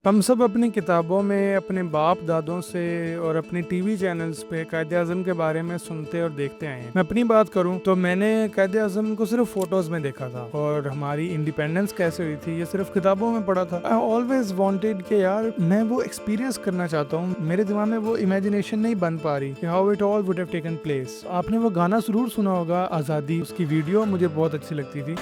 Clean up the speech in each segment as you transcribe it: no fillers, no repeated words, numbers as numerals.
हम सब अपनी किताबों में अपने बाप दादों से और अपने टीवी चैनल्स पे कायद-ए-आज़म के बारे में सुनते और देखते आए हैं। मैं अपनी बात करूं तो मैंने कायद-ए-आज़म को सिर्फ फोटोज में देखा था और हमारी इंडिपेंडेंस कैसे हुई थी ये सिर्फ किताबों में पढ़ा था। आई ऑलवेज वांटेड कि यार मैं वो एक्सपीरियंस करना चाहता हूँ। मेरे दिमाग में वो इमेजिनेशन नहीं बन पा रही कि how it all would have taken place. आपने वो गाना जरूर सुना होगा आज़ादी, उसकी वीडियो मुझे बहुत अच्छी लगती थी।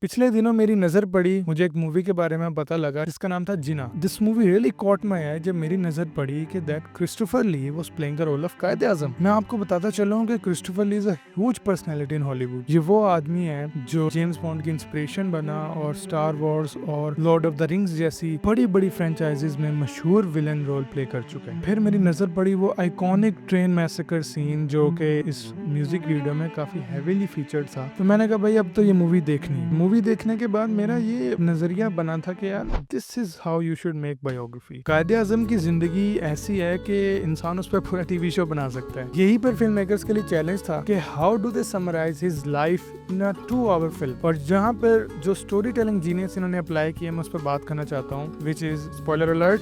पिछले दिनों मेरी नजर पड़ी, मुझे एक मूवी के बारे में पता लगा जिसका नाम था Jinnah. This movie really caught my eye जब मेरी नजर पड़ी कि that Christopher Lee was playing the role of Quaid-e-Azam. मैं आपको बताता चलूं कि Christopher Lee is a huge personality in Hollywood. ये वो आदमी है जो जेम्स बॉन्ड की इंस्पिरेशन बना और स्टार वॉर्स और लॉर्ड ऑफ द रिंग्स जैसी बड़ी बड़ी फ्रेंचाइजीज में मशहूर विलन रोल प्ले कर चुके हैं। फिर मेरी नजर पड़ी वो आइकॉनिक ट्रेन मैसेकर सीन जो कि इस म्यूजिक वीडियो में काफी हेवीली फीचर्ड था। तो मैंने कहा भाई अब तो ये मूवी देखनी है। मूवी देखने के बाद मेरा ये नजरिया बना था कि यार this is how you should make biography. Quaid-e-Azam की जिंदगी ऐसी है कि इंसान उस पर पूरा टीवी शो बना सकता है। यही पर फिल्म मेकर्स के लिए चैलेंज था कि how do they summarise his life in a 2 hour film. और जहाँ पर जो स्टोरी टेलिंग जीनियस इन्होंने अप्लाई किया मैं उस पर बात करना चाहता हूँ, which is spoiler alert,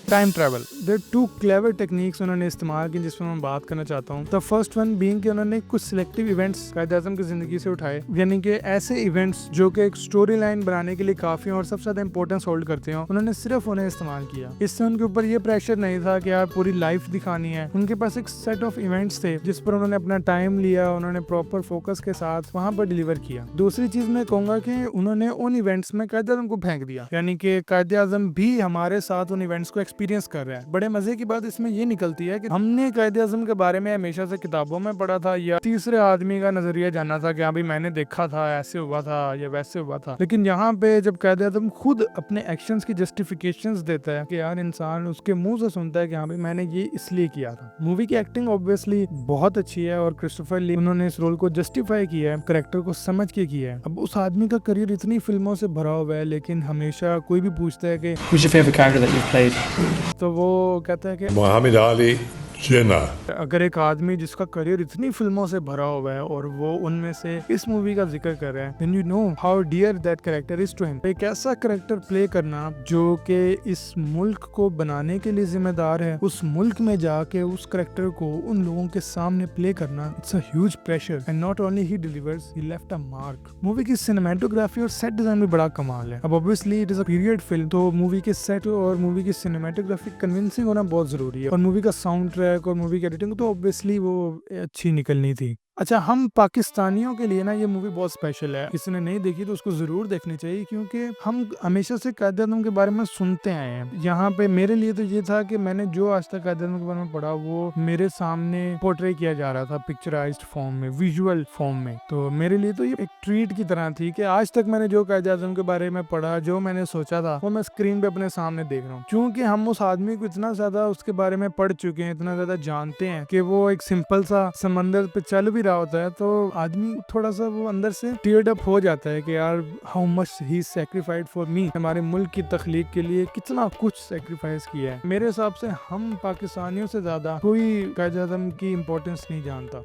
time travel. There 2 clever techniques उन्होंने इस्तेमाल की जिसमें मैं बात करना चाहता हूँ। द फर्स्ट वन बीइंग कि उन्होंने कुछ सिलेक्टिव इवेंट्स कायद-ए-आज़म की जिंदगी से उठाए, यानी कि ऐसे इवेंट्स जो कि एक स्टोरी लाइन बनाने के लिए काफी और सबसे ज्यादा इंपॉर्टेंस होल्ड करते हो, उन्होंने सिर्फ उन्हें इस्तेमाल किया। इससे उनके ऊपर ये प्रेशर नहीं था कि यार पूरी लाइफ दिखानी है। उनके पास एक सेट ऑफ इवेंट्स थे जिस पर उन्होंने अपना टाइम लिया, उन्होंने प्रॉपर फोकस के साथ वहां पर डिलीवर किया। दूसरी चीज मैं कहूंगा कि उन्होंने उन इवेंट्स में कायद-ए-आज़म को फेंक दिया, यानी कि कायद-ए-आज़म भी हमारे साथ उन इवेंट्स को एक्सपीरियंस कर रहा है। बड़े मजे की बात इसमें ये निकलती है कि हमने कायद-ए-आज़म के बारे में हमेशा से किताबों में पढ़ा था या तीसरे आदमी का नजरिया जानना था कि हाँ भाई मैंने देखा था, ऐसे हुआ था या वैसे हुआ था। लेकिन यहाँ पे जब कायद-ए-आज़म खुद अपने एक्शंस की जस्टिफिकेशंस देता है कि यार इंसान उसके मुंह से सुनता है कि हाँ भाई मैंने ये इसलिए किया था। मूवी की एक्टिंग ऑब्वियसली बहुत अच्छी है और क्रिस्टोफर ली उन्होंने इस रोल को जस्टिफाई किया है, कैरेक्टर को समझ के किया है। अब उस आदमी का करियर इतनी फिल्मों से भरा हुआ है, लेकिन हमेशा कोई भी पूछता है कि Who's your favourite character that you've played? तो वो कहता है कि Muhammad Ali Jinnah. अगर एक आदमी जिसका करियर इतनी फिल्मों से भरा हुआ है और वो उनमें से इस मूवी का जिक्र कर रहा है, then you know how dear that character is to him। एक ऐसा कैरेक्टर प्ले करना जो कि इस मुल्क को बनाने के लिए जिम्मेदार है, उस मुल्क में जाके उस कैरेक्टर को उन लोगों के सामने प्ले करना, it's a huge pressure and not only he delivers, he left a mark. Movie की सिनेमेटोग्राफी और सेट डिजाइन भी बड़ा कमाल है। अब obviously it is a period film, तो मूवी के सेट और मूवी की सिनेमेटोग्राफी कन्विंसिंग होना बहुत जरूरी है और मूवी का साउंड ट्रैक और मूवी की एडिटिंग तो ऑब्वियसली वो अच्छी निकलनी थी। अच्छा, हम पाकिस्तानियों के लिए ना ये मूवी बहुत स्पेशल है। किसी ने नहीं देखी तो उसको जरूर देखनी चाहिए क्योंकि हम हमेशा से कायद-ए-आज़म के बारे में सुनते आए हैं। यहाँ पे मेरे लिए तो ये था कि मैंने जो आज तक कायद-ए-आज़म के बारे में पढ़ा वो मेरे सामने पोर्ट्रे किया जा रहा था पिक्चराइज्ड फॉर्म में, विजुअल फॉर्म में। तो मेरे लिए तो ये एक ट्रीट की तरह थी कि आज तक मैंने जो कायद-ए-आज़म के बारे में पढ़ा, जो मैंने सोचा था, वो मैं स्क्रीन पे अपने सामने देख रहा हूँ। क्योंकि हम उस आदमी को इतना ज्यादा उसके बारे में पढ़ चुके हैं, इतना ज्यादा जानते हैं कि वो एक सिंपल सा समंदर पे चल भी रहा होता है तो आदमी थोड़ा सा वो अंदर से टीयर्ड अप हो जाता है कि यार how much he sacrificed for me. हमारे मुल्क की तख्लीक के लिए कितना कुछ सैक्रिफाइस किया है। मेरे हिसाब से हम पाकिस्तानियों से ज्यादा कोई कायद-ए-आज़म की इम्पोर्टेंस नहीं जानता।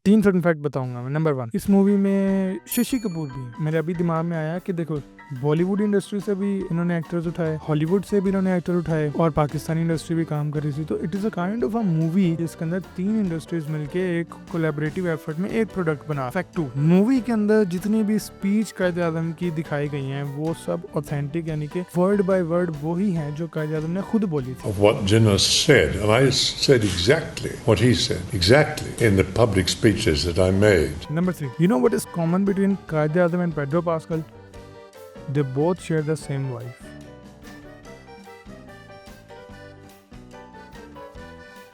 3 फन फैक्ट बताऊंगा मैं। नंबर 1, इस मूवी में शशि कपूर भी मेरे अभी दिमाग में आया कि देखो बॉलीवुड इंडस्ट्री से भी इन्होंने एक्टर्स उठाए, हॉलीवुड से भी इन्होंने एक्टर उठाए और पाकिस्तानी इंडस्ट्री भी काम कर रही थी। तो it is a kind of a movie जिसके अंदर 3 इंडस्ट्रीज मिलके एक कोलैबोरेटिव एफर्ट में एक प्रोडक्ट बना। फैक्ट 2, मूवी के अंदर जितनी भी स्पीच कायद-ए-आज़म की दिखाई गई हैं वो सब ऑथेंटिक, यानी कि वर्ड बाय वर्ड वो ही हैं जो कायद-ए-आज़म ने खुद बोली थी। Of what Jinnah said, and I said exactly what he said, exactly in the public speeches that I made. Number 3, you know what is common between Qaid-e-Azam and Pedro Pascal? They both share the same wife.